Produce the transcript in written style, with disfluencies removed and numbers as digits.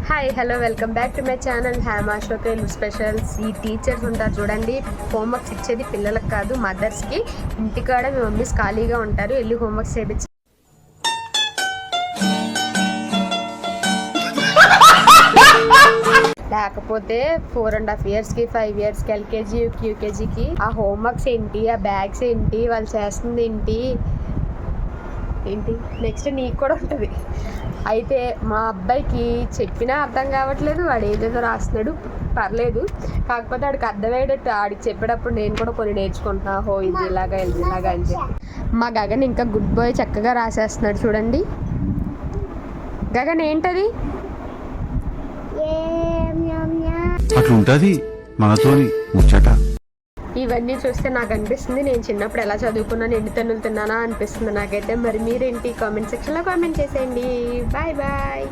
Hi hello welcome back to my channel హ్యామ్ Ashok specials. ఈ teachers ఉంటారు చూడండి, హోంవర్క్స్ ఇచ్చేది పిల్లలకు కాదు మదర్స్కి. ఇంటికాడ మీ మమ్మీస్ ఖాళీగా ఉంటారు, వెళ్ళి హోంవర్క్స్ చేయించి లేకపోతే 4.5 yearsకి 5 yearsకి ఎల్కేజీ యూకేజీకి ఆ హోంవర్క్స్ ఏంటి, ఆ బ్యాగ్స్ ఏంటి, వాళ్ళు చేస్తుంది ఏంటి నెక్స్ట్ నీకు కూడా ఉంటుంది. అయితే మా అబ్బాయికి చెప్పినా అర్థం కావట్లేదు, వాడు ఏదేదో రాస్తున్నాడు. పర్లేదు, కాకపోతే వాడికి అర్థమయ్యేటట్టు ఆడికి చెప్పేటప్పుడు నేను కూడా కొన్ని నేర్చుకుంటున్నా. ఇది ఇలాగా అని చెప్పి. మా గగన్ ఇంకా గుడ్ బాయ్ చక్కగా రాసేస్తున్నాడు చూడండి. గగన్ ఏంటది? అట్లుంటది మనతోని ముచ్చట. ఇవన్నీ చూస్తే నాకు అనిపిస్తుంది నేను చిన్నప్పుడు ఎలా చదువుకున్నాను, ఎన్ని తన్నులు తిన్నానా అనిపిస్తుంది నాకైతే. మరి మీరేంటి కామెంట్ సెక్షన్లో కామెంట్ చేసేయండి. Bye bye.